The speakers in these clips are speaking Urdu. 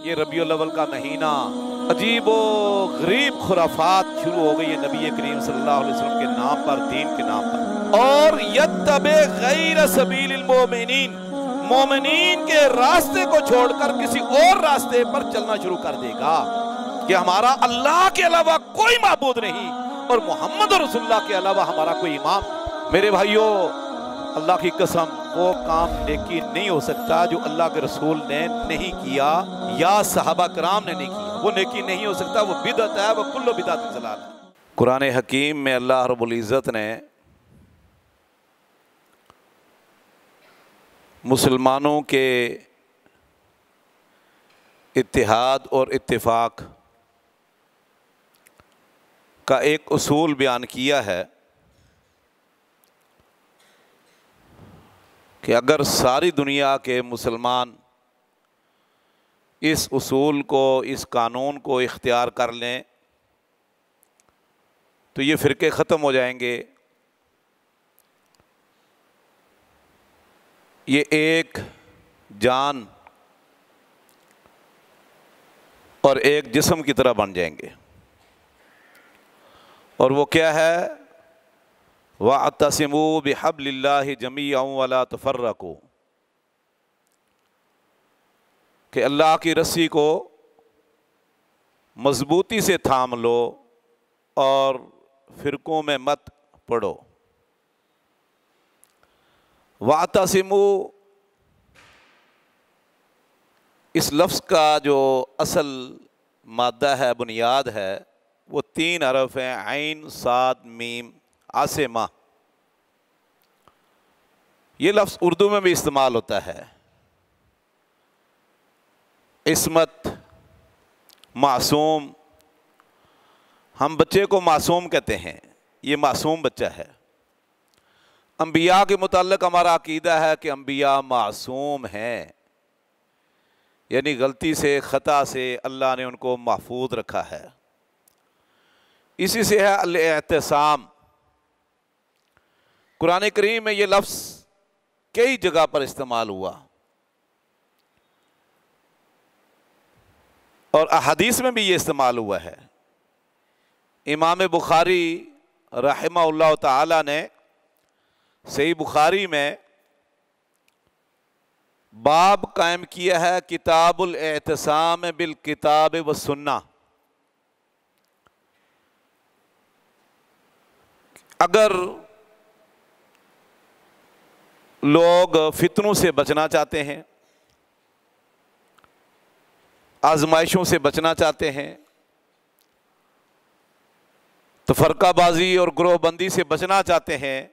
یہ ربیع الاول کا مہینہ عجیب و غریب خرافات شروع ہو گئی ہے نبی کریم صلی اللہ علیہ وسلم کے نام پر، دین کے نام پر. اور یتبع غیر سبیل المؤمنین، مومنین کے راستے کو چھوڑ کر کسی اور راستے پر چلنا شروع کر دے گا کہ ہمارا اللہ کے علاوہ کوئی معبود نہیں اور محمد رسول اللہ کے علاوہ ہمارا کوئی امام. میرے بھائیوں، اللہ کی قسم وہ کام نیکی نہیں ہو سکتا جو اللہ کے رسول نے نہیں کیا یا صحابہ کرام نے نہیں کیا. وہ نیکی نہیں ہو سکتا، وہ بدعت ہے، وہ کل بدعت ضلال ہے. قرآن حکیم میں اللہ رب العزت نے مسلمانوں کے اتحاد اور اتفاق کا ایک اصول بیان کیا ہے کہ اگر ساری دنیا کے مسلمان اس اصول کو، اس قانون کو اختیار کر لیں تو یہ فرقے ختم ہو جائیں گے. یہ ایک جان اور ایک جسم کی طرح بن جائیں گے. اور وہ کیا ہے؟ وَاعْتَصِمُوا بِحَبْلِ اللَّهِ جَمِيعًا وَلَا تَفَرَّقُوا، کہ اللہ کی رسی کو مضبوطی سے تھام لو اور فرقوں میں مت پڑو. وَاعْتَصِمُوا، اس لفظ کا جو اصل مادہ ہے، بنیاد ہے، وہ 3 حرف ہیں، عین، صاد، میم، عاصمہ. یہ لفظ اردو میں بھی استعمال ہوتا ہے. عصمت، معصوم. ہم بچے کو معصوم کہتے ہیں، یہ معصوم بچہ ہے. انبیاء کے متعلق ہمارا عقیدہ ہے کہ انبیاء معصوم ہیں، یعنی غلطی سے، خطا سے اللہ نے ان کو محفوظ رکھا ہے. اسی سے ہے الاعتصام. قرآن کریم میں یہ لفظ کئی جگہ پر استعمال ہوا اور احادیث میں بھی یہ استعمال ہوا ہے. امام بخاری رحمہ اللہ تعالی نے صحیح بخاری میں باب قائم کیا ہے، کتاب الاعتصام بالکتاب والسنہ. اگر لوگ فتنوں سے بچنا چاہتے ہیں، آزمائشوں سے بچنا چاہتے ہیں، تفرقہ بازی اور گروہ بندی سے بچنا چاہتے ہیں،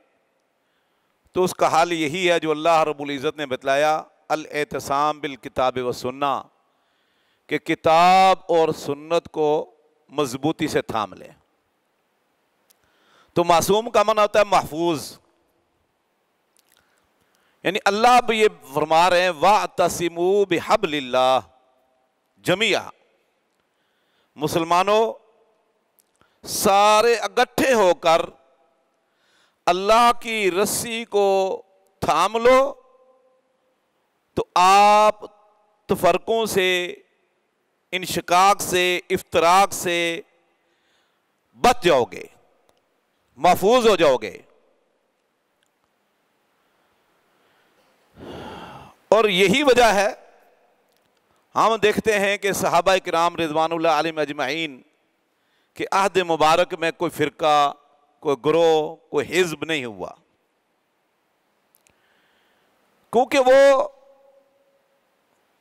تو اس کا حال یہی ہے جو اللہ رب العزت نے بتلایا، الاعتصام بالکتاب والسنہ، کہ کتاب اور سنت کو مضبوطی سے تھام لیں. تو معصوم کا معنی ہوتا ہے محفوظ، یعنی اللہ اب یہ فرما رہے ہیں وَاعْتَصِمُوا بِحَبْلِ اللَّهِ جَمِيعًا. مسلمانوں سارے اکٹھے ہو کر اللہ کی رسی کو تھام لو تو آپ تفرقوں سے، انشقاق سے، افتراق سے بچ جاؤ گے، محفوظ ہو جاؤ گے. اور یہی وجہ ہے ہم دیکھتے ہیں کہ صحابہ کرام رضوان اللہ علیہم اجمعین کہ عہد مبارک میں کوئی فرقہ، کوئی گروہ، کوئی حزب نہیں ہوا، کیونکہ وہ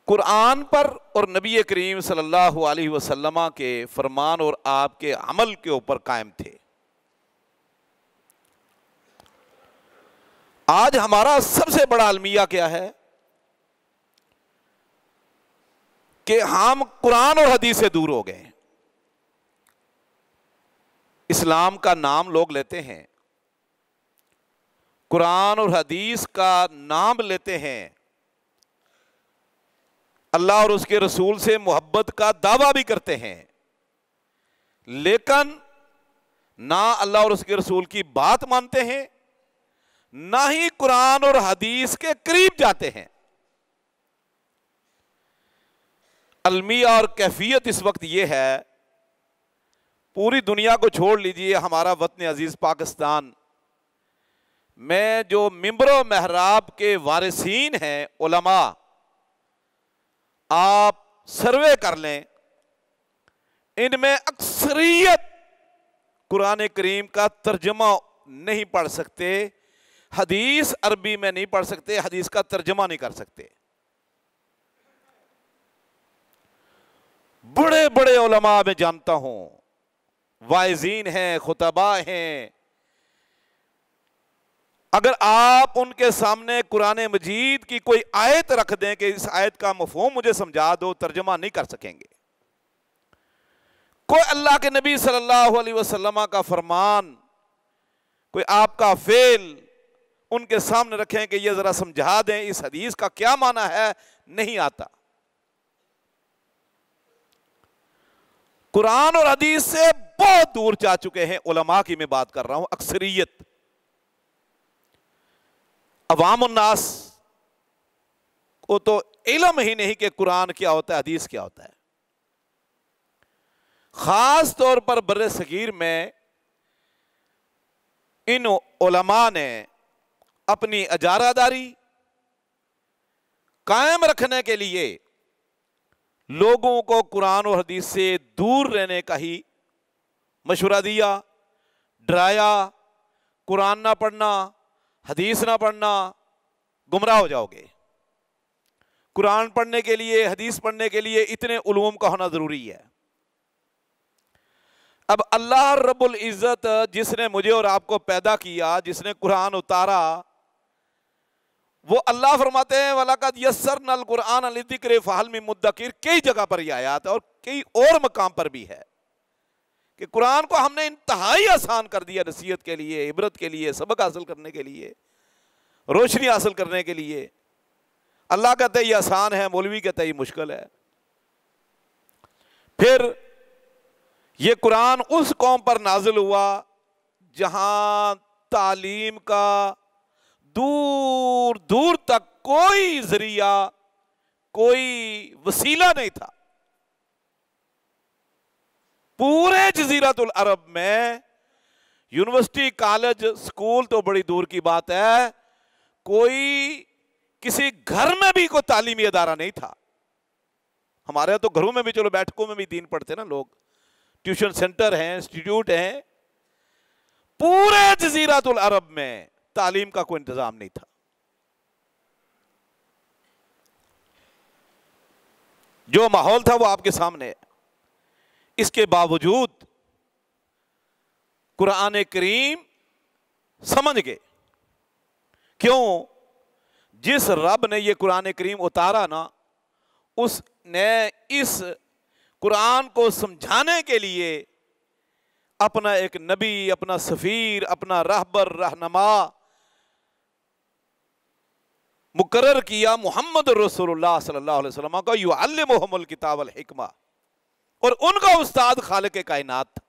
قرآن پر اور نبی کریم صلی اللہ علیہ وسلم کے فرمان اور آپ کے عمل کے اوپر قائم تھے. آج ہمارا سب سے بڑا المیہ کیا ہے کہ ہم قرآن اور حدیث سے دور ہو گئے. اسلام کا نام لوگ لیتے ہیں، قرآن اور حدیث کا نام لیتے ہیں، اللہ اور اس کے رسول سے محبت کا دعویٰ بھی کرتے ہیں، لیکن نہ اللہ اور اس کے رسول کی بات مانتے ہیں، نہ ہی قرآن اور حدیث کے قریب جاتے ہیں. المیہ اور کیفیت اس وقت یہ ہے، پوری دنیا کو چھوڑ لیجئے، ہمارا وطن عزیز پاکستان میں جو ممبر و محراب کے وارثین ہیں علماء، آپ سروے کر لیں، ان میں اکثریت قرآن کریم کا ترجمہ نہیں پڑھ سکتے، حدیث عربی میں نہیں پڑھ سکتے، حدیث کا ترجمہ نہیں کر سکتے۔ بڑے بڑے علماء میں جانتا ہوں، واعظین ہیں، خطباء ہیں، اگر آپ ان کے سامنے قرآن مجید کی کوئی آیت رکھ دیں کہ اس آیت کا مفہوم مجھے سمجھا دو، ترجمہ نہیں کر سکیں گے۔ کوئی اللہ کے نبی صلی اللہ علیہ وسلم کا فرمان، کوئی آپ کا فعل ان کے سامنے رکھیں کہ یہ ذرا سمجھا دیں اس حدیث کا کیا معنی ہے، نہیں آتا۔ قرآن اور حدیث سے بہت دور جا چکے ہیں علماء کی میں بات کر رہا ہوں، اکثریت۔ عوام الناس کو تو علم ہی نہیں کہ قرآن کیا ہوتا ہے، حدیث کیا ہوتا ہے۔ خاص طور پر بر صغیر میں ان علماء نے اپنی اجارہ داری قائم رکھنے کے لیے لوگوں کو قرآن اور حدیث سے دور رہنے کا ہی مشورہ دیا، ڈرایا، قرآن نہ پڑھنا، حدیث نہ پڑھنا، گمراہ ہو جاؤ گے۔ قرآن پڑھنے کے لیے، حدیث پڑھنے کے لیے اتنے علوم کا ہونا ضروری ہے۔ اب اللہ رب العزت جس نے مجھے اور آپ کو پیدا کیا، جس نے قرآن اتارا، وہ اللہ فرماتے ہیں وَلَقَدْ يَسَّرْنَا الْقُرْآنَ لِلذِّكْرِ فَهَلْ مِن مُدَّكِرٍ۔ کئی جگہ پر یہ آیات ہے اور کئی اور مقام پر بھی ہے کہ قرآن کو ہم نے انتہائی آسان کر دیا نصیحت کے لیے، عبرت کے لیے، سبق حاصل کرنے کے لیے، روشنی حاصل کرنے کے لیے۔ اللہ کہتا ہے یہ آسان ہے، مولوی کہتا ہے یہ مشکل ہے۔ پھر یہ قرآن اس قوم پر نازل ہوا جہاں تعلیم کا دور دور تک کوئی ذریعہ، کوئی وسیلہ نہیں تھا۔ پورے جزیرۃ العرب میں یونیورسٹی، کالج، سکول تو بڑی دور کی بات ہے، کوئی کسی گھر میں بھی کوئی تعلیمی ادارہ نہیں تھا۔ ہمارے تو گھروں میں بھی چلو بیٹھکوں میں بھی دین پڑھتے نا لوگ، ٹیوشن سینٹر ہیں، انسٹیٹیوٹ ہیں۔ پورے جزیرۃ العرب میں تعلیم کا کوئی انتظام نہیں تھا۔ جو ماحول تھا وہ آپ کے سامنے ہے۔ اس کے باوجود قرآن کریم سمجھ گئے۔ کیوں؟ جس رب نے یہ قرآن کریم اتارا نا، اس نے اس قرآن کو سمجھانے کے لیے اپنا ایک نبی، اپنا سفیر، اپنا رہبر، رہنما مقرر کیا، محمد رسول اللہ صلی اللہ علیہ وسلم کا، یعلمہم الکتاب والحکمہ، اور ان کا استاد خالق کائنات تھا،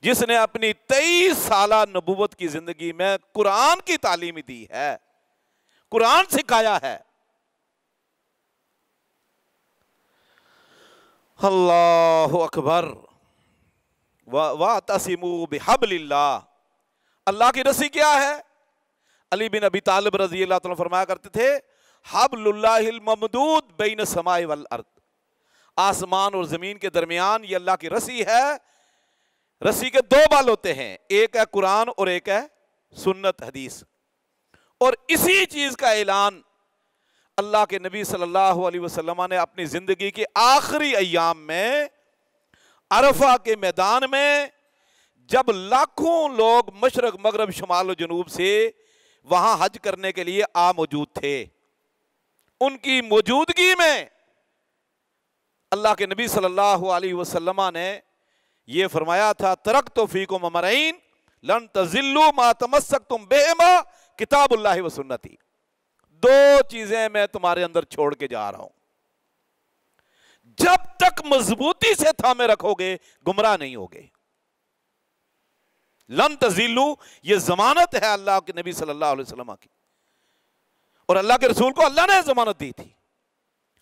جس نے اپنی 23 سالہ نبوت کی زندگی میں قرآن کی تعلیم دی ہے، قرآن سکھایا ہے۔ اللہ اکبر۔ وَاعْتَصِمُوا بِحَبْلِ اللَّهِ۔ اللہ کی رسی کیا ہے؟ علی بن ابی طالب رضی اللہ تعالیٰ فرمایا کرتے تھے، حبل اللہ الممدود بین السماء والارض۔ آسمان اور زمین کے درمیان یہ اللہ کی رسی ہے۔ رسی کے دو بال ہوتے ہیں، ایک ہے قرآن اور ایک ہے سنت، حدیث۔ اور اسی چیز کا اعلان اللہ کے نبی صلی اللہ علیہ وسلم نے اپنی زندگی کے آخری ایام میں عرفہ کے میدان میں، جب لاکھوں لوگ مشرق، مغرب، شمال و جنوب سے وہاں حج کرنے کے لیے موجود تھے، ان کی موجودگی میں اللہ کے نبی صلی اللہ علیہ وسلم نے یہ فرمایا تھا، ترکت فیکم امرین لن تضلوا ما تمسکتم بہما کتاب اللہ و سنتی۔ دو چیزیں میں تمہارے اندر چھوڑ کے جا رہا ہوں، جب تک مضبوطی سے تھامے رکھو گے گمراہ نہیں ہوگے۔ لن تضلوا، یہ ضمانت ہے اللہ کے نبی صلی اللہ علیہ وسلم کی، اور اللہ کے رسول کو اللہ نے ضمانت دی تھی۔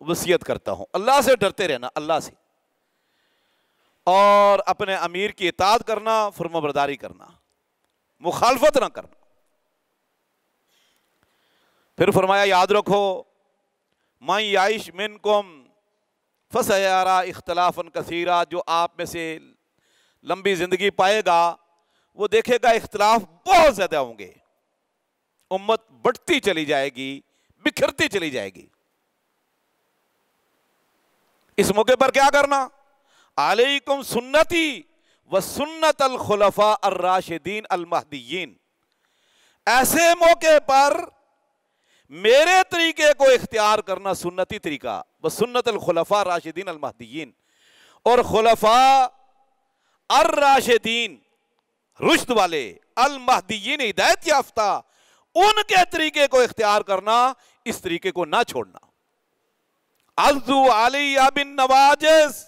وصیت کرتا ہوں، اللہ سے ڈرتے رہنا، اللہ سے، اور اپنے امیر کی اطاعت کرنا، فرمانبرداری کرنا، مخالفت نہ کرنا۔ پھر فرمایا یاد رکھو من یعش منکم فسیری اختلافا کثیرا، جو آپ میں سے لمبی زندگی پائے گا وہ دیکھے گا اختلاف بہت زیادہ ہوں گے، امت بٹتی چلی جائے گی، بکھرتی چلی جائے گی۔ اس موقع پر کیا کرنا؟ علیکم سنتی و سنت الخلفاء الراشدین المہدیین، ایسے موقع پر میرے طریقے کو اختیار کرنا، سنتی طریقہ، و سنت الخلفاء الراشدین المہدیین، اور خلفاء الراشدین رشد والے، المہدیین ہدایت یافتہ، ان کے طریقے کو اختیار کرنا، اس طریقے کو نہ چھوڑنا۔ عضو علی بن نواجز،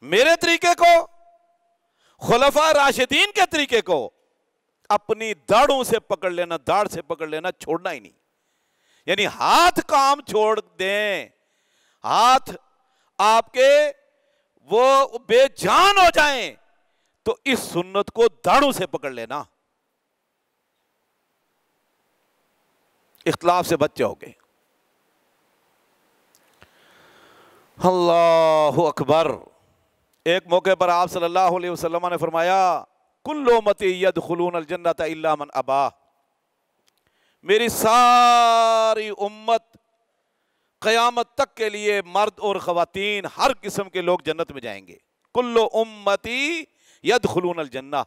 میرے طریقے کو، خلفاء راشدین کے طریقے کو اپنی داڑھوں سے پکڑ لینا، داڑھ سے پکڑ لینا، چھوڑنا ہی نہیں۔ یعنی ہاتھ کام چھوڑ دیں، ہاتھ آپ کے وہ بے جان ہو جائیں تو اس سنت کو داڑھوں سے پکڑ لینا، اختلاف سے بچ جاؤ گے۔ اللہ اکبر۔ ایک موقع پر آپ صلی اللہ علیہ وسلم نے فرمایا کل امتی یدخلون الجنت الا من ابا، میری ساری امت قیامت تک کے لیے مرد اور خواتین ہر قسم کے لوگ جنت میں جائیں گے۔ کل امتی یدخلون الجنہ،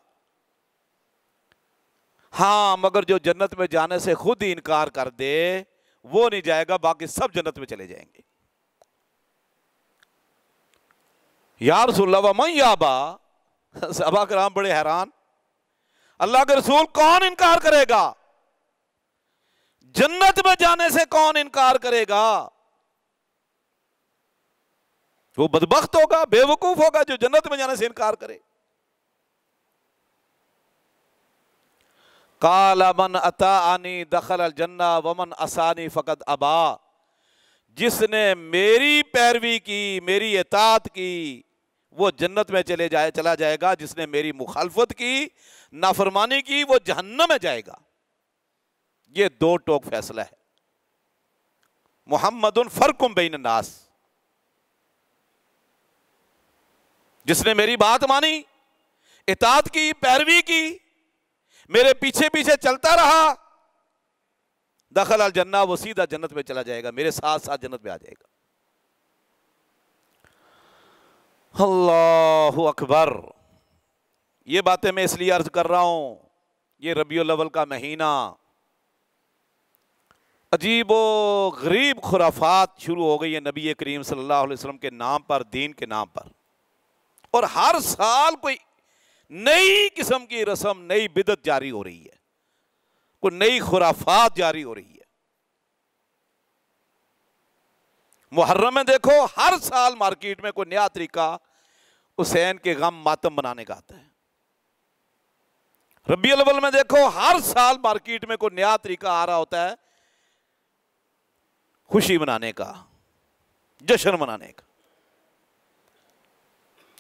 ہاں مگر جو جنت میں جانے سے خود ہی انکار کر دے وہ نہیں جائے گا، باقی سب جنت میں چلے جائیں گے۔ یا رسول اللہ ومن یابا، صحابہ کرام بڑے حیران، اللہ کے رسول کون انکار کرے گا؟ جنت میں جانے سے کون انکار کرے گا؟ وہ بدبخت ہوگا، بے وقوف ہوگا جو جنت میں جانے سے انکار کرے۔ قال من اطاعنی دخل الجنہ ومن عصانی فقد ابا، جس نے میری پیروی کی، میری اطاعت کی، وہ جنت میں چلا جائے گا، جس نے میری مخالفت کی، نافرمانی کی، وہ جہنم میں جائے گا۔ یہ دو ٹوک فیصلہ ہے۔ محمد فرق بین الناس، جس نے میری بات مانی، اطاعت کی، پیروی کی، میرے پیچھے پیچھے چلتا رہا، دخل الجنہ، وہ سیدھا جنت میں چلا جائے گا، میرے ساتھ ساتھ جنت میں آ جائے گا۔ اللہ اکبر۔ یہ باتیں میں اس لیے عرض کر رہا ہوں، یہ ربیع الاول کا مہینہ عجیب و غریب خرافات شروع ہو گئی ہے نبی کریم صلی اللہ علیہ وسلم کے نام پر، دین کے نام پر، اور ہر سال کوئی نئی قسم کی رسم، نئی بدعت جاری ہو رہی ہے، کوئی نئی خرافات جاری ہو رہی ہے۔ محرم میں دیکھو ہر سال مارکیٹ میں کوئی نیا طریقہ حسین کے غم ماتم بنانے کا آتا ہے۔ ربیع الاول میں دیکھو ہر سال مارکیٹ میں کوئی نیا طریقہ آ رہا ہوتا ہے خوشی منانے کا، جشن منانے کا۔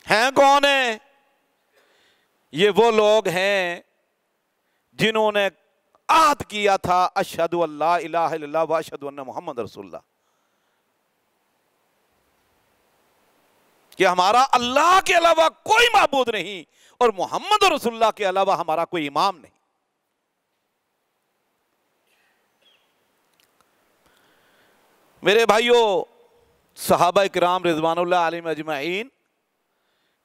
ہیں کون ہیں؟ یہ وہ لوگ ہیں جنہوں نے عہد کیا تھا اشہد ان لا الہ الا اللہ و اشہد ان محمد رسول اللہ، کہ ہمارا اللہ کے علاوہ کوئی معبود نہیں اور محمد رسول اللہ کے علاوہ ہمارا کوئی امام نہیں۔ میرے بھائیوں، صحابہ کرام رضوان اللہ علیہم اجمعین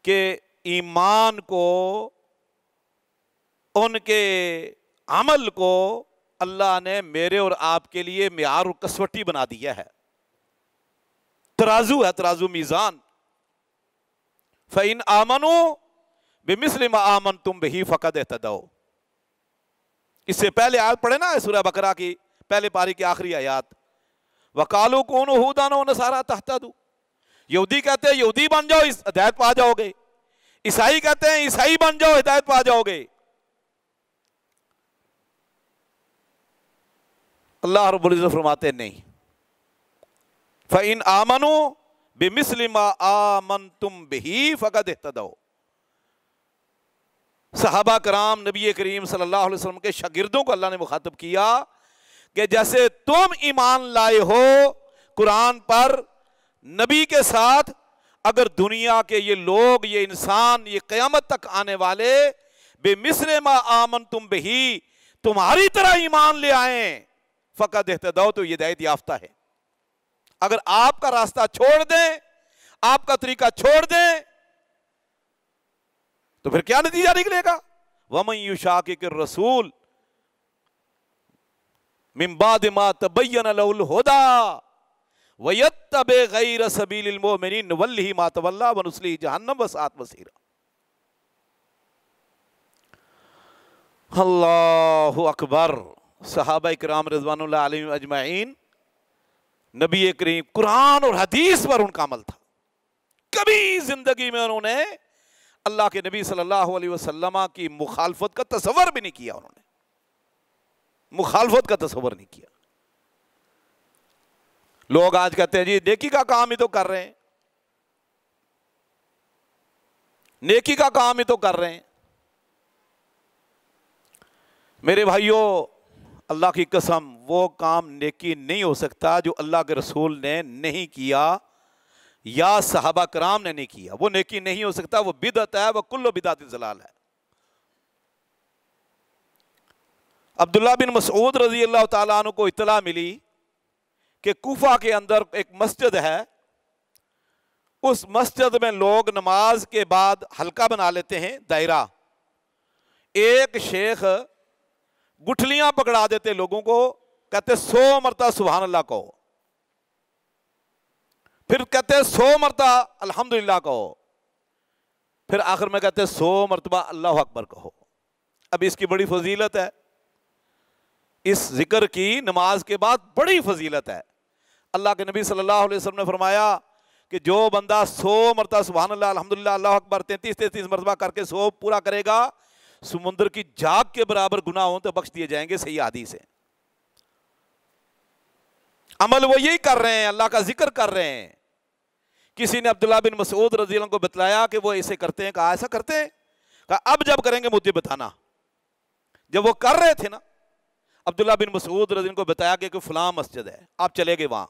کے ایمان کو، ان کے عمل کو اللہ نے میرے اور آپ کے لیے معیار و کسوٹی بنا دیا ہے، ترازو ہے، ترازو میزان۔ فَإِنْ آمَنُوا بِمِثْلِ مَا آمَنْتُمْ بِهِ فَقَدْ اهْتَدَوْا، اس سے پہلے آیت پڑھے نا سورہ بقرہ کی پہلے پاری کی آخری آیات، وَقَالُوا كُونُوا هُودًا وَنَصَارَىٰ تَهْتَدُوا، یہودی کہتے ہیں یہودی بن جاؤ ہدایت پا جاؤ گے، عیسائی کہتے ہیں عیسائی بن جاؤ ہدایت پا جاؤ گے۔ اللہ رب العزت فرماتے ہیں نہیں، فَإِنْ آمَنُوا بِمِثْلِ مَا آمَنْتُمْ بِهِ فَقَدْ اهْتَدَوْا۔ صحابہ کرام نبی کریم صلی اللہ علیہ وسلم کے شاگردوں کو اللہ نے مخاطب کیا کہ جیسے تم ایمان لائے ہو قرآن پر، نبی کے ساتھ، اگر دنیا کے یہ لوگ، یہ انسان، یہ قیامت تک آنے والے بِمِثْلِ مَا آمَنْتُمْ بِهِ تمہاری طرح ایمان لے آئیں، فَقَدْ اهْتَدَوْا، تو یہ ہدایت یافتہ ہے۔ اگر آپ کا راستہ چھوڑ دیں، آپ کا طریقہ چھوڑ دیں، تو پھر کیا نتیجہ نکلے گا؟ وَمَن يُشَاقِقِ الرَّسُولَ مِن بَعْدِ مَا تَبَيَّنَ لَهُ الْهُدَىٰ وَيَتَّبِعْ غَيْرَ سَبِيلِ الْمُؤْمِنِينَ نُوَلِّهِ مَا تَوَلَّىٰ وَنُصْلِهِ جَهَنَّمَ وَسَاءَتْ مَصِيرًا۔ اللہ اکبر۔ صحابہ کرام رضوان اللہ علیہم اجمعین، نبی کریم قرآن اور حدیث پر ان کا عمل تھا۔ کبھی زندگی میں انہوں نے اللہ کے نبی صلی اللہ علیہ وسلم کی مخالفت کا تصور بھی نہیں کیا، انہوں نے مخالفت کا تصور نہیں کیا۔ لوگ آج کہتے ہیں جی نیکی کا کام ہی تو کر رہے ہیں، نیکی کا کام ہی تو کر رہے ہیں۔ میرے بھائیوں، اللہ کی قسم وہ کام نیکی نہیں ہو سکتا جو اللہ کے رسول نے نہیں کیا یا صحابہ کرام نے نہیں کیا، وہ نیکی نہیں ہو سکتا، وہ بدعت ہے، وہ کل بدعت ضلال ہے۔ عبداللہ بن مسعود رضی اللہ تعالیٰ عنہ کو اطلاع ملی کہ کوفہ کے اندر ایک مسجد ہے، اس مسجد میں لوگ نماز کے بعد حلقہ بنا لیتے ہیں، دائرہ، ایک شیخ گٹھلیاں پکڑا دیتے لوگوں کو، کہتے 100 مرتبہ سبحان اللہ کہو، پھر کہتے 100 مرتبہ الحمدللہ کہو، پھر آخر میں کہتے 100 مرتبہ اللہ اکبر کہو۔ اب اس کی بڑی فضیلت ہے، اس ذکر کی نماز کے بعد بڑی فضیلت ہے۔ اللہ کے نبی صلی اللہ علیہ وسلم نے فرمایا کہ جو بندہ 100 مرتبہ سبحان اللہ الحمدللہ اللہ اکبر 33 مرتبہ کر کے 100 پورا کرے گا، سمندر کی جھاگ کے برابر گناہ ہوں تو بخش دیے جائیں گے، صحیح حدیث ہے۔ عمل وہ یہی کر رہے ہیں، اللہ کا ذکر کر رہے ہیں۔ کسی نے عبداللہ بن مسعود رضی اللہ عنہ کو بتلایا کہ وہ ایسے کرتے ہیں، کہا ایسا کرتے ہیں؟ کہا اب جب کریں گے مجھے بتانا۔ جب وہ کر رہے تھے نا، عبداللہ بن مسعود رضی اللہ عنہ کو بتایا کہ فلاں مسجد ہے، آپ چلے گئے وہاں،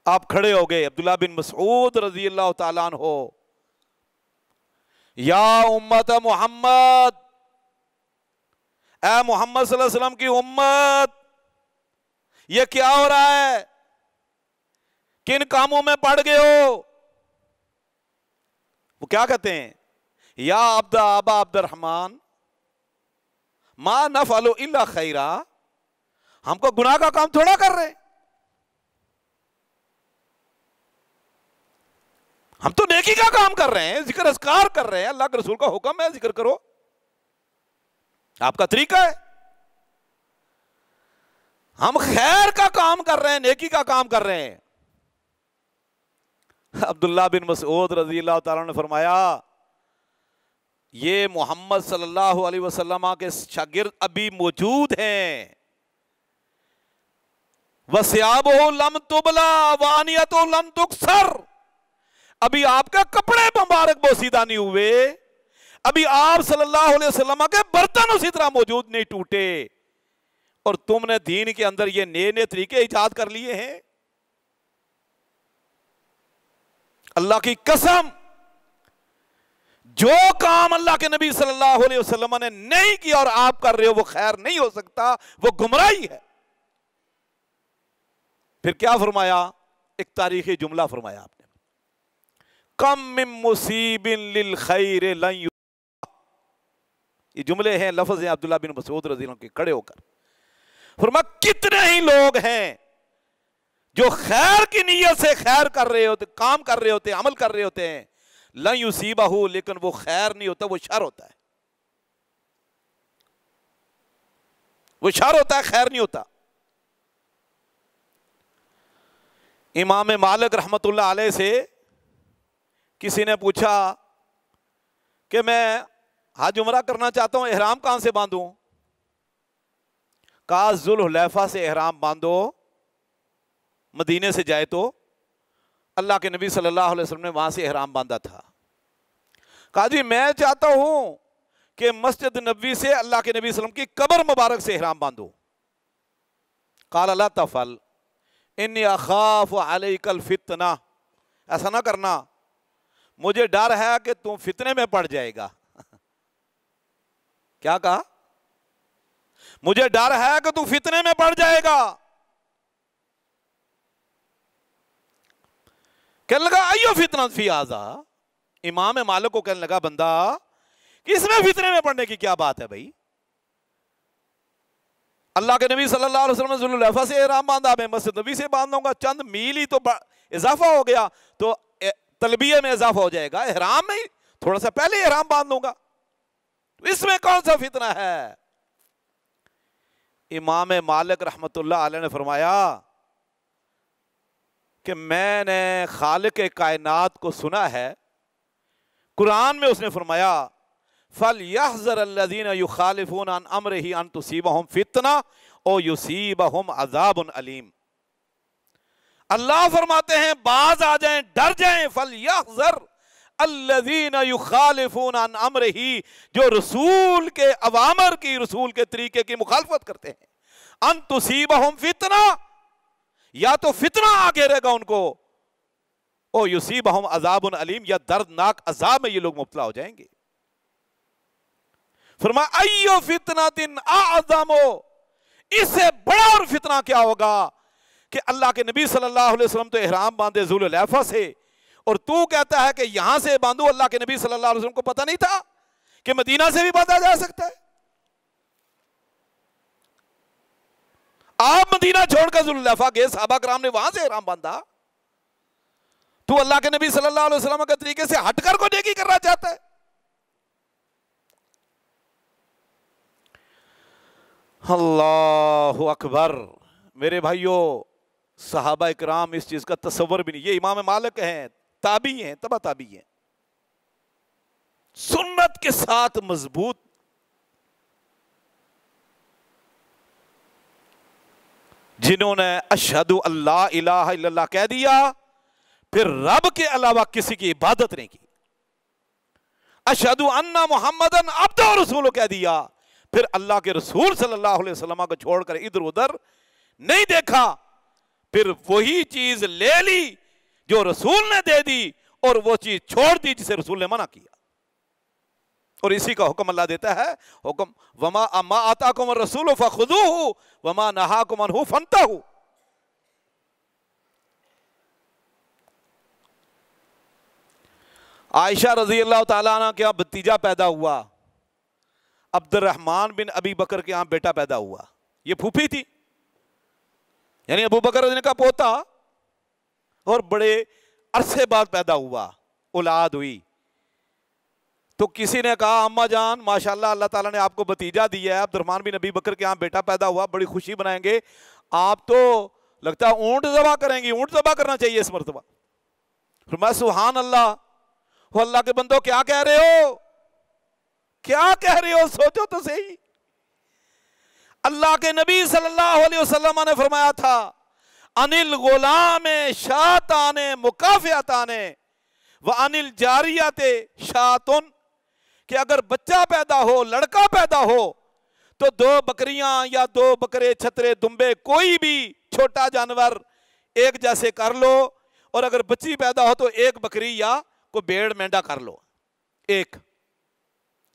آپ کھڑے ہو گئے۔ عبداللہ بن مسعود رضی اللہ تعالیٰ عنہ، یا امت محمد، اے محمد صلی اللہ علیہ وسلم کی امت، یہ کیا ہو رہا ہے؟ کن کاموں میں پڑ گئے ہو؟ وہ کیا کہتے ہیں؟ یا ابا عبد الرحمن ما نفعل الا خیرا، ہم کو گناہ کا کام تھوڑا کر رہے ہیں، ہم تو نیکی کا کام کر رہے ہیں، ذکر اذکار کر رہے ہیں، اللہ کے رسول کا حکم ہے ذکر کرو، آپ کا طریقہ ہے۔ ہم خیر کا کام کر رہے ہیں، نیکی کا کام کر رہے ہیں۔ عبداللہ بن مسعود رضی اللہ تعالیٰ نے فرمایا یہ محمد صلی اللہ علیہ وسلم کے شاگرد ابھی موجود ہیں، وَثِيَابُهُ لَمْ تُبْلَى وَآنِيَتُهُ لَمْ تُكْسَرْ، ابھی آپ کے کپڑے مبارک بوسیدہ نہیں ہوئے، ابھی آپ صلی اللہ علیہ وسلم کے برتن اسی طرح موجود نہیں ٹوٹے، اور تم نے دین کے اندر یہ نئے نئے طریقے ایجاد کر لیے ہیں۔ اللہ کی قسم، جو کام اللہ کے نبی صلی اللہ علیہ وسلم نے نہیں کیا اور آپ کر رہے ہو وہ خیر نہیں ہو سکتا، وہ گمراہی ہے۔ پھر کیا فرمایا؟ ایک تاریخی جملہ فرمایا آپ نے، کم من مصیب للخیر لن یصاب، یہ جملے ہیں، لفظ ہیں عبداللہ بن مسعود رضی اللہ عنہ کے، کھڑے ہو کر فرمایا کتنے ہی لوگ ہیں جو خیر کی نیت سے خیر کر رہے ہوتے، کام کر رہے ہوتے، عمل کر رہے ہوتے ہیں، لن یصیبہ، لیکن وہ خیر نہیں ہوتا، وہ شر ہوتا ہے، وہ شر ہوتا ہے، خیر نہیں ہوتا۔ امام مالک رحمت اللہ علیہ سے کسی نے پوچھا کہ میں حج عمرہ کرنا چاہتا ہوں، احرام کہاں سے باندھوں؟ کہا ذوالحلیفہ سے احرام باندھو، مدینے سے جائے تو اللہ کے نبی صلی اللہ علیہ وسلم نے وہاں سے احرام باندھا تھا. کہا جی میں چاہتا ہوں کہ مسجد نبوی سے اللہ کے نبی صلی اللہ علیہ وسلم کی قبر مبارک سے احرام باندھو. قال لا تفعل انی اخاف علیک الفتنہ، ایسا نہ کرنا، مجھے ڈر ہے کہ تم فتنے میں پڑ جائے گا. کیا کہا؟ مجھے ڈر ہے کہ تم فتنے میں پڑ جائے گا. کہنے لگا ایو فتنہ فی ھذا، امام مالک کو کہنے لگا بندہ کہ اس میں فتنے میں پڑنے کی کیا بات ہے بھائی؟ اللہ کے نبی صلی اللہ علیہ وسلم نے ذوالحلیفہ سے احرام باندھا، میں مسجد نبی سے باندھوں گا، چند میل ہی تو اضافہ ہو گیا، تو تلبیہ میں اضافہ ہو جائے گا، احرام میں تھوڑا سا پہلے احرام باندھ دوں گا، اس میں کون سا فتنہ ہے؟ امام مالک رحمت اللہ علیہ نے فرمایا کہ میں نے خالق کائنات کو سنا ہے، قرآن میں اس نے فرمایا فَلْيَحْذَرَ الَّذِينَ يُخَالِفُونَ عَنْ أَمْرِهِ أَن تُصِيبَهُمْ فِتْنَةٌ أَوْ يُصِيبَهُمْ عَذَابٌ أَلِيمٌ. اللہ فرماتے ہیں باز آ جائیں، ڈر جائیں، فَلْيَحْذَرَ الَّذِينَ يُخَالِفُونَ عَنْ أَمْرِهِ، جو رسول کے اوامر کی، رسول کے طریقے کی مخالفت کرتے ہیں، أَن تُصِيبَهُمْ فِتْنَةٌ، یا تو فتنہ آ گھیرے گا ان کو، او یصیبہم عذاب علیم، یا دردناک عذاب میں یہ لوگ مبتلا ہو جائیں گے. فرمایا ایو فتنۃ اعظم، اس سے بڑا اور فتنہ کیا ہوگا کہ اللہ کے نبی صلی اللہ علیہ وسلم تو احرام باندھے ذوالحلیفہ سے، اور تو کہتا ہے کہ یہاں سے باندھو. اللہ کے نبی صلی اللہ علیہ وسلم کو پتہ نہیں تھا کہ مدینہ سے بھی باندھا جا سکتا ہے؟ آپ مدینہ چھوڑ کر ذوالحلیفہ گئے، صحابہ کرام نے وہاں سے احرام باندھا، تو اللہ کے نبی صلی اللہ علیہ وسلم کے طریقے سے ہٹ کر کو نیکی کرنا چاہتا ہے؟ اللہ اکبر. میرے بھائیوں، صحابہ اکرام اس چیز کا تصور بھی نہیں. یہ امام مالک ہیں، تابعی ہیں، تبع تابعی ہیں، سنت کے ساتھ مضبوط. جنہوں نے اشہدو اللہ الہ الا اللہ کہہ دیا، پھر رب کے علاوہ کسی کی عبادت نہیں کی. اشہدو ان محمدن عبدہ و رسولہ کہہ دیا، پھر اللہ کے رسول صلی اللہ علیہ وسلم کو چھوڑ کر ادھر ادھر نہیں دیکھا، پھر وہی چیز لے لی جو رسول نے دے دی، اور وہ چیز چھوڑ دی جسے رسول نے منع کیا. اور اسی کا حکم اللہ دیتا ہے، حکم وما آتاکم الرسول فخذوہ وما نہاکم عنہ فانتہوا. عائشہ رضی اللہ تعالیٰ عنہ کے یہاں بھتیجا پیدا ہوا، عبد الرحمن بن ابی بکر کے یہاں بیٹا پیدا ہوا. یہ پھوپھی تھی، یعنی ابو بکر رضی اللہ کا پوتا، اور بڑے عرصے بعد پیدا ہوا، اولاد ہوئی. تو کسی نے کہا اماں جان ماشاءاللہ اللہ تعالیٰ نے آپ کو بھتیجا دیا ہے، عبد الرحمن بن ابی بکر کے یہاں بیٹا پیدا ہوا، بڑی خوشی منائیں گے، آپ تو لگتا ہے اونٹ ذبح کریں گی، اونٹ ذبح کرنا چاہیے اس مرتبہ. فرمایا سبحان اللہ، وہ اللہ کے بندو کیا کہہ رہے ہو، کیا کہہ رہے ہو، سوچو تو صحیح. اللہ کے نبی صلی اللہ علیہ وسلم نے فرمایا تھا ان الغلام شاتان مکافئتان وان الجاریۃ شاتن، کہ اگر بچہ پیدا ہو، لڑکا پیدا ہو، تو 2 بکریاں یا 2 بکرے، چھترے، دمبے، کوئی بھی چھوٹا جانور ایک جیسے کر لو، اور اگر بچی پیدا ہو تو 1 بکری یا کو بھیڑ مینڈا کر لو ایک.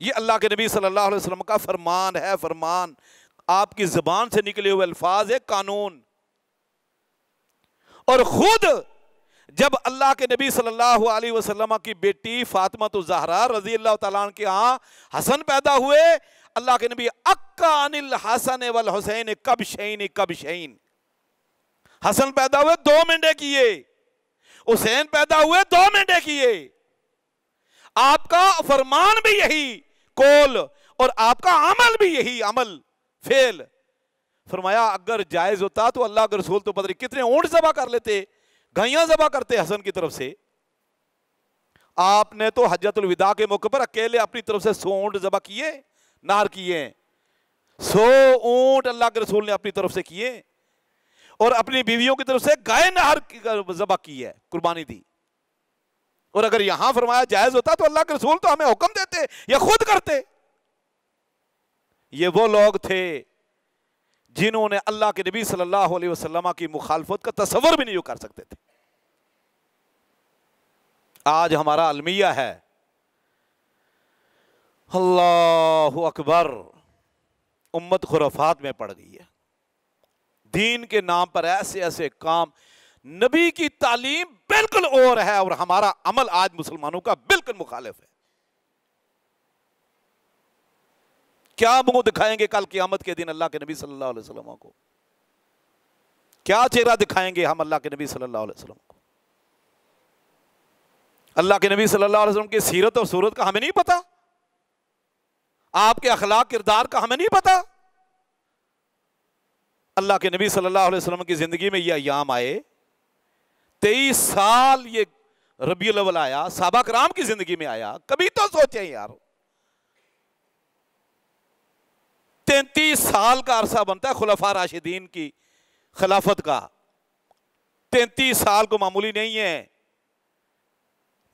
یہ اللہ کے نبی صلی اللہ علیہ وسلم کا فرمان ہے، فرمان آپ کی زبان سے نکلے ہوئے الفاظ ہے، قانون. اور خود جب اللہ کے نبی صلی اللہ علیہ وسلم کی بیٹی فاطمہ الزہرا رضی اللہ تعالیٰ عنہ کے ہاں حسن پیدا ہوئے، اللہ کے نبی اکا عن الحسن والحسین کبشین کبشین، حسن پیدا ہوئے 2 مینڈے کیے، حسین پیدا ہوئے 2 مینڈے کیے. آپ کا فرمان بھی یہی قول، اور آپ کا عمل بھی یہی عمل فعل. فرمایا اگر جائز ہوتا تو اللہ کے رسول تو پتہ نہیں کتنے اونٹ ذبح کر لیتے، گائیاں ذبح کرتے حسن کی طرف سے. آپ نے تو حجۃ الوداع کے موقع پر اکیلے اپنی طرف سے 100 اونٹ ذبح کیے، نہر کیے، 100 اونٹ اللہ کے رسول نے اپنی طرف سے کیے. اور اپنی بیویوں کی طرف سے گائے نہر ذبح کی ہے، قربانی دی. اور اگر یہاں فرمایا جائز ہوتا تو اللہ کے رسول تو ہمیں حکم دیتے یا خود کرتے. یہ وہ لوگ تھے جنہوں نے اللہ کے نبی صلی اللہ علیہ وسلم کی مخالفت کا تصور بھی نہیں کر سکتے تھے. آج ہمارا المیہ ہے، اللہ اکبر، امت خرافات میں پڑ گئی ہے. دین کے نام پر ایسے ایسے کام، نبی کی تعلیم بالکل اور ہے اور ہمارا عمل آج مسلمانوں کا بالکل مخالف ہے. کیا منہ دکھائیں گے کل قیامت کے دن اللہ کے نبی صلی اللہ علیہ وسلم کو؟ کیا چہرہ دکھائیں گے ہم اللہ کے نبی صلی اللہ علیہ وسلم کو؟ اللہ کے نبی صلی اللہ علیہ وسلم کی سیرت اور صورت کا ہمیں نہیں پتا؟ آپ کے اخلاق کردار کا ہمیں نہیں پتا؟ اللہ کے نبی صلی اللہ علیہ وسلم کی زندگی میں یہ ایام آئے، 23 سال یہ ربیع الاول آیا، صحابہ کرام کی زندگی میں آیا. کبھی تو سوچیں یار، 33 سال کا عرصہ بنتا ہے خلفاء راشدین کی خلافت کا. 33 سال کو معمولی نہیں ہے.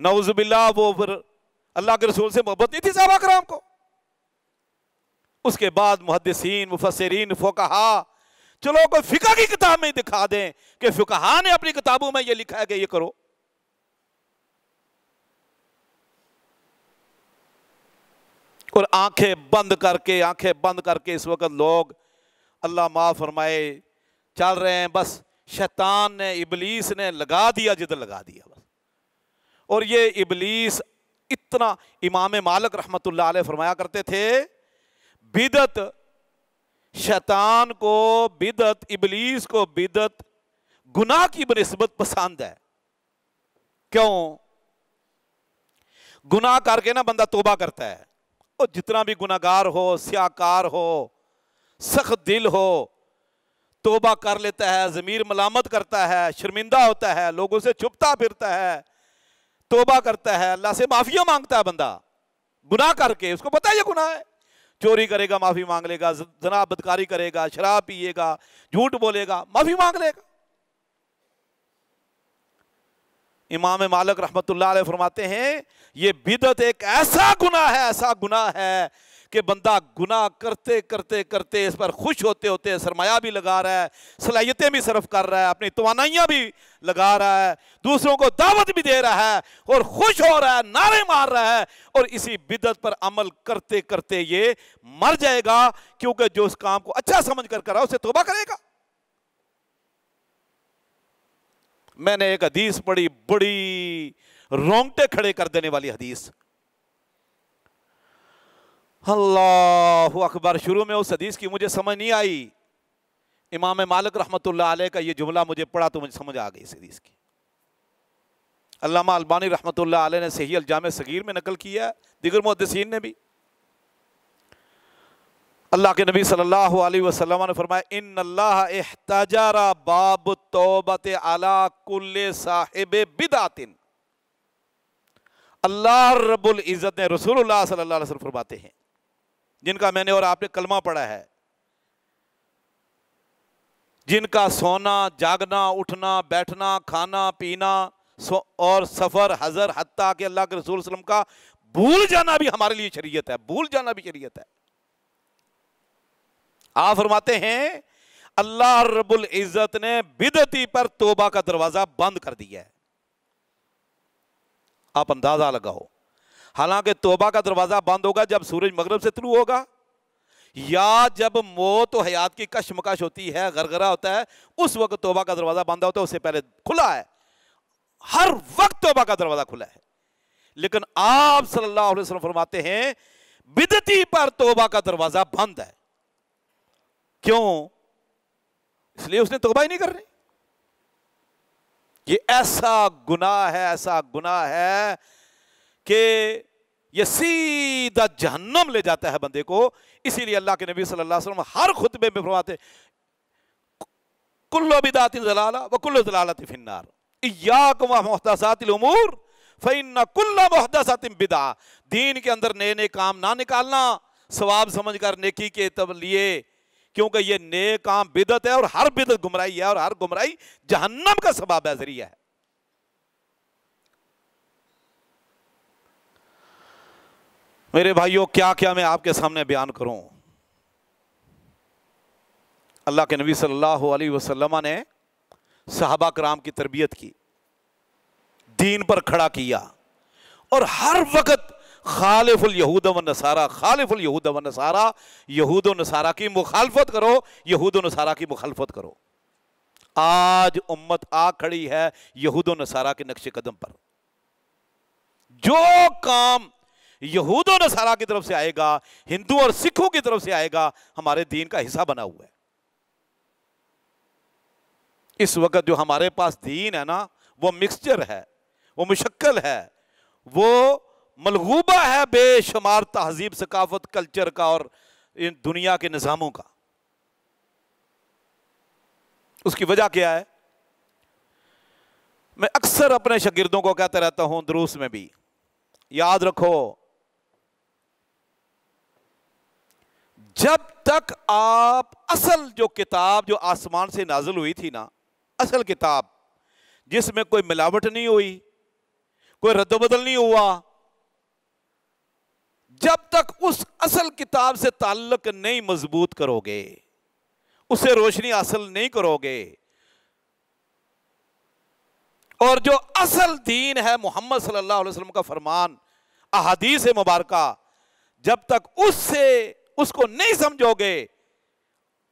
نعوذ باللہ وہ پھر اللہ کے رسول سے محبت نہیں تھی صحابہ کرام کو. اس کے بعد محدثین، مفسرین، فقہا، چلو کوئی فقہ کی کتاب میں دکھا دیں کہ فقہا نے اپنی کتابوں میں یہ لکھا ہے کہ یہ کرو. اور آنکھیں بند کر کے اس وقت لوگ، اللہ معاف فرمائے، چل رہے ہیں بس شیطان نے، ابلیس نے لگا دیا جدھر لگا دیا بس. اور یہ ابلیس اتنا، امام مالک رحمت اللہ علیہ فرمایا کرتے تھے، بدعت شیطان کو، بدعت ابلیس کو، بدعت گناہ کی بنسبت پسند ہے. کیوں؟ گناہ کر کے نا بندہ توبہ کرتا ہے، اور جتنا بھی گناہگار ہو، سیاکار ہو، سخت دل ہو، توبہ کر لیتا ہے، ضمیر ملامت کرتا ہے، شرمندہ ہوتا ہے، لوگوں سے چھپتا پھرتا ہے، توبہ کرتا ہے، اللہ سے معافیاں مانگتا ہے بندہ گناہ کر کے. اس کو پتہ ہے یہ گناہ ہے، چوری کرے گا معافی مانگ لے گا، زنا بدکاری کرے گا، شراب پیے گا، جھوٹ بولے گا، معافی مانگ لے گا. امام مالک رحمت اللہ علیہ فرماتے ہیں یہ بدعت ایک ایسا گناہ ہے کہ بندہ گناہ کرتے کرتے کرتے اس پر خوش ہوتے ہوتے سرمایہ بھی لگا رہا ہے، صلاحیتیں بھی صرف کر رہا ہے، اپنی توانائیاں بھی لگا رہا ہے، دوسروں کو دعوت بھی دے رہا ہے اور خوش ہو رہا ہے، نعرے مار رہا ہے، اور اسی بدعت پر عمل کرتے کرتے یہ مر جائے گا. کیونکہ جو اس کام کو اچھا سمجھ کر کرا اسے توبہ کرے گا. میں نے ایک حدیث پڑھی، بڑی رونگٹے کھڑے کر دینے والی حدیث. اللہ اکبر. شروع میں اس حدیث کی مجھے سمجھ نہیں آئی. امام مالک رحمت اللہ علیہ کا یہ جملہ مجھے پڑھا تو مجھے سمجھ آ گئی اس حدیث کی. علامہ البانی رحمت اللہ علیہ نے صحیح الجامع صغیر میں نقل کیا ہے، دیگر محدثین نے بھی. اللہ کے نبی صلی اللہ علیہ وسلم نے فرمایا ان اللہ احتجر باب توبت علی کل صاحب بدعت. اللہ رب العزت نے، رسول اللہ صلی اللہ علیہ وسلم فرماتے ہیں، جن کا میں نے اور آپ نے کلمہ پڑھا ہے، جن کا سونا جاگنا اٹھنا بیٹھنا کھانا پینا اور سفر حضر، حتیٰ کہ اللہ کے رسول صلی اللہ علیہ وسلم کا بھول جانا بھی ہمارے لیے شریعت ہے، بھول جانا بھی شریعت ہے. آپ فرماتے ہیں اللہ رب العزت نے بدعتی پر توبہ کا دروازہ بند کر دیا ہے. آپ اندازہ لگاؤ، حالانکہ توبہ کا دروازہ بند ہوگا جب سورج مغرب سے طلوع ہوگا، یا جب موت و حیات کی کشمکش ہوتی ہے، غرغرہ ہوتا ہے، اس وقت توبہ کا دروازہ بند ہوتا ہے. اس سے پہلے کھلا ہے، ہر وقت توبہ کا دروازہ کھلا ہے. لیکن آپ صلی اللہ علیہ وسلم فرماتے ہیں بدعتی پر توبہ کا دروازہ بند ہے. کیوں؟ اس لیے اس نے توبہ ہی نہیں کرنی. یہ ایسا گناہ ہے کہ یہ سیدھا جہنم لے جاتا ہے بندے کو. اسی لیے اللہ کے نبی صلی اللہ علیہ وسلم ہر خطبے میں فرماتے کل بدعۃ ضلالہ وکل ضلالۃ فی النار ایاکم ومحدثات الامور فإن کل محدثۃ بدعہ. دین کے اندر نئے نئے کام نہ نکالنا ثواب سمجھ کر، نیکی کے لیے کیونکہ یہ نیک کام بدعت ہے اور ہر بدعت گمراہی ہے اور ہر گمراہی جہنم کا سبب ہے، ذریعہ ہے۔ میرے بھائیوں، کیا کیا میں آپ کے سامنے بیان کروں۔ اللہ کے نبی صلی اللہ علیہ وسلم نے صحابہ کرام کی تربیت کی، دین پر کھڑا کیا، اور ہر وقت خالف الیہود والنصارى، خالف الیہود والنصارى، یہود و نصارہ کی مخالفت کرو، یہود و نصارہ کی مخالفت کرو۔ آج امت آ کھڑی ہے یہود و نصارہ کے نقش قدم پر۔ جو کام یہود و نصارہ کی طرف سے آئے گا، ہندو اور سکھوں کی طرف سے آئے گا، ہمارے دین کا حصہ بنا ہوا ہے۔ اس وقت جو ہمارے پاس دین ہے نا، وہ مکسچر ہے، وہ مشکل ہے، وہ ملغوبہ ہے بے شمار تہذیب، ثقافت، کلچر کا اور ان دنیا کے نظاموں کا۔ اس کی وجہ کیا ہے؟ میں اکثر اپنے شاگردوں کو کہتا رہتا ہوں دروس میں بھی، یاد رکھو، جب تک آپ اصل جو کتاب جو آسمان سے نازل ہوئی تھی نا، اصل کتاب جس میں کوئی ملاوٹ نہیں ہوئی، کوئی رد و بدل نہیں ہوا، جب تک اس اصل کتاب سے تعلق نہیں مضبوط کرو گے، اسے روشنی حاصل نہیں کرو گے، اور جو اصل دین ہے محمد صلی اللہ علیہ وسلم کا فرمان، احادیث مبارکہ، جب تک اس کو نہیں سمجھو گے،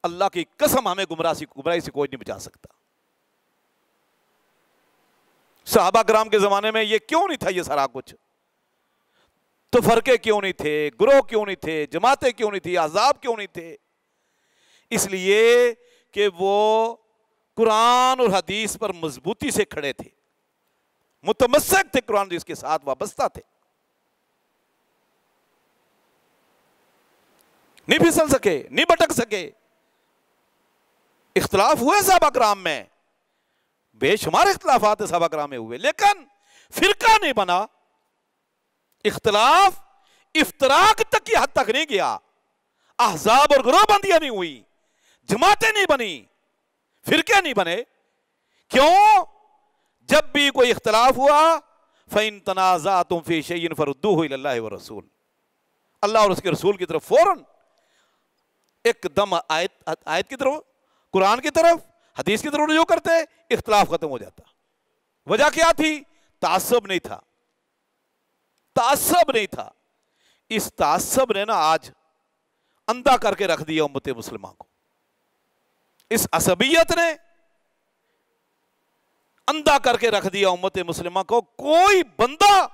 اللہ کی قسم ہمیں گمراہی سے کوئی نہیں بچا سکتا۔ صحابہ کرام کے زمانے میں یہ کیوں نہیں تھا، یہ سارا کچھ تو فرقے کیوں نہیں تھے، گروہ کیوں نہیں تھے، جماعتیں کیوں نہیں تھی، احزاب کیوں نہیں تھے؟ اس لیے کہ وہ قرآن اور حدیث پر مضبوطی سے کھڑے تھے، متمسک تھے، قرآن حدیث کے ساتھ وابستہ تھے، نہیں پھسل سکے، نہیں بھٹک سکے۔ اختلاف ہوئے صحابہ کرام میں، بے شمار اختلافات صحابہ کرام میں ہوئے، لیکن فرقہ نہیں بنا۔ اختلاف افتراق تک کی حد تک نہیں گیا، احزاب اور گروہ بندیاں نہیں ہوئی، جماعتیں نہیں بنی، فرقے نہیں بنے۔ کیوں؟ جب بھی کوئی اختلاف ہوا، فَإِن تَنَازَعْتُمْ فِي شَيْءٍ فَرُدُّوهُ إِلَى اللَّهِ وَالرَّسُولِ، اللہ اور اس کے رسول کی طرف فوراً ایک دم آیت کی طرف، قرآن کی طرف، حدیث کی طرف رجوع کرتے، اختلاف ختم ہو جاتا۔ وجہ کیا تھی؟ تعصب نہیں تھا، تعصب نہیں تھا۔ اس تعصب نے نا آج اندھا کر کے رکھ دیا امت مسلمہ کو، اس عصبیت نے اندھا کر کے رکھ دیا امت مسلمہ کو۔ کوئی بندہ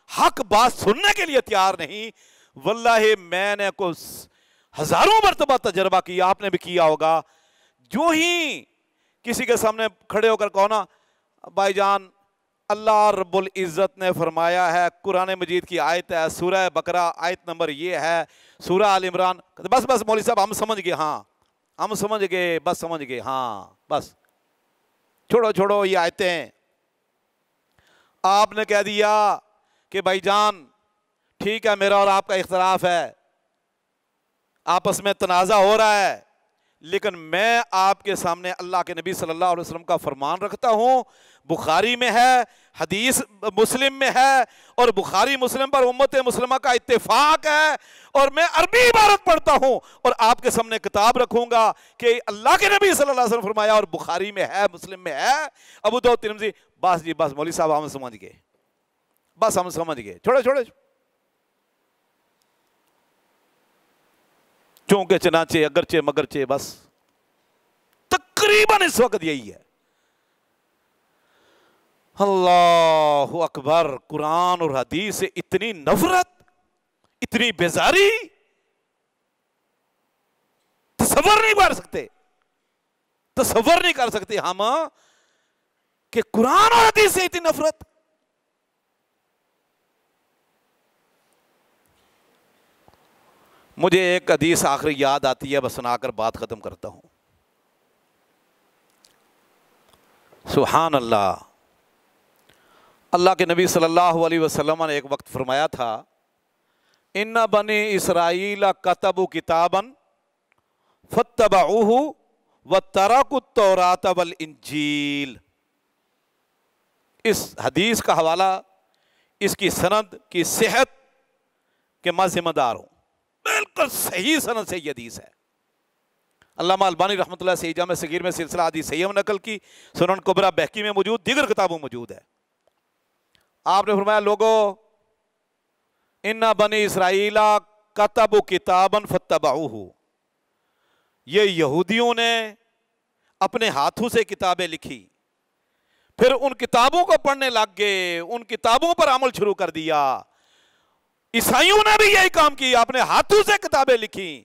حق بات سننے کے لیے تیار نہیں۔ واللہ میں نے ہزاروں مرتبہ تجربہ کیا، آپ نے بھی کیا ہوگا، جو ہی کسی کے سامنے کھڑے ہو کر کہو نا، بھائی جان اللہ رب العزت نے فرمایا ہے، قرآن مجید کی آیت ہے، سورہ بقرہ آیت نمبر یہ ہے، سورہ آل عمران، بس مولوی صاحب ہم سمجھ گئے، ہاں ہم سمجھ گئے، بس سمجھ گئے، ہاں بس چھوڑو یہ آیتیں۔ آپ نے کہہ دیا کہ بھائی جان ٹھیک ہے، میرا اور آپ کا اختلاف ہے، آپس میں تنازع ہو رہا ہے، لیکن میں آپ کے سامنے اللہ کے نبی صلی اللہ علیہ وسلم کا فرمان رکھتا ہوں، بخاری میں ہے، حدیث مسلم میں ہے، اور بخاری مسلم پر امت مسلمہ کا اتفاق ہے، اور میں عربی عبارت پڑھتا ہوں اور آپ کے سامنے کتاب رکھوں گا کہ اللہ کے نبی صلی اللہ علیہ وسلم فرمایا، اور بخاری میں ہے، مسلم میں ہے، ابو داؤد ترمذی۔ بس جی بس مولوی صاحب ہم سمجھ گئے، بس ہم سمجھ گئے، چھوڑے چونکہ چنانچہ اگرچہ مگرچہ، بس تقریباً اس وقت یہی ہے۔ اللہ اکبر، قرآن اور حدیث سے اتنی نفرت، اتنی بیزاری، تصور نہیں کر سکتے ہم کہ قرآن اور حدیث سے اتنی نفرت۔ مجھے ایک حدیث آخری یاد آتی ہے، بس سنا کر بات ختم کرتا ہوں۔ سبحان اللہ، اللہ کے نبی صلی اللہ علیہ وسلم نے ایک وقت فرمایا تھا، ان بنی اسرائیل کتبوا کتابا فاتبعوہ وترکوا التوراۃ والانجیل۔ اس حدیث کا حوالہ، اس کی سند کی صحت کے میں ذمہ دار ہوں، بالکل صحیح سند سے یہ حدیث ہے۔ علامہ البانی رحمۃ اللہ سے جامع صغیر میں سلسلہ حدیث صحیح نقل کی، سنن کبریٰ بہقی میں موجود، دیگر کتابوں موجود ہے۔ آپ نے فرمایا لوگو ان بنی اسرائیل کتبوا کتابا فاتبعوہ، یہ یہودیوں نے اپنے ہاتھوں سے کتابیں لکھی، پھر ان کتابوں کو پڑھنے لگ گئے، ان کتابوں پر عمل شروع کر دیا۔ عیسائیوں نے بھی یہی کام کیا، اپنے ہاتھوں سے کتابیں لکھی۔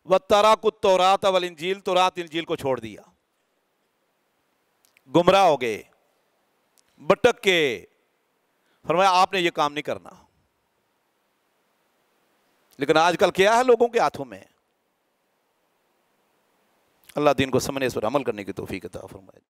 وَتَرَكُوا التَّوْرَاةَ وَالْإِنْجِيلَ، تورات انجیل کو چھوڑ دیا، گمراہ ہو گئے، بھٹک کے۔ فرمایا آپ نے یہ کام نہیں کرنا۔ لیکن آج کل کیا ہے لوگوں کے ہاتھوں میں؟ اللہ دین کو سمجھنے، اس پر عمل کرنے کی توفیق عطا فرمائے۔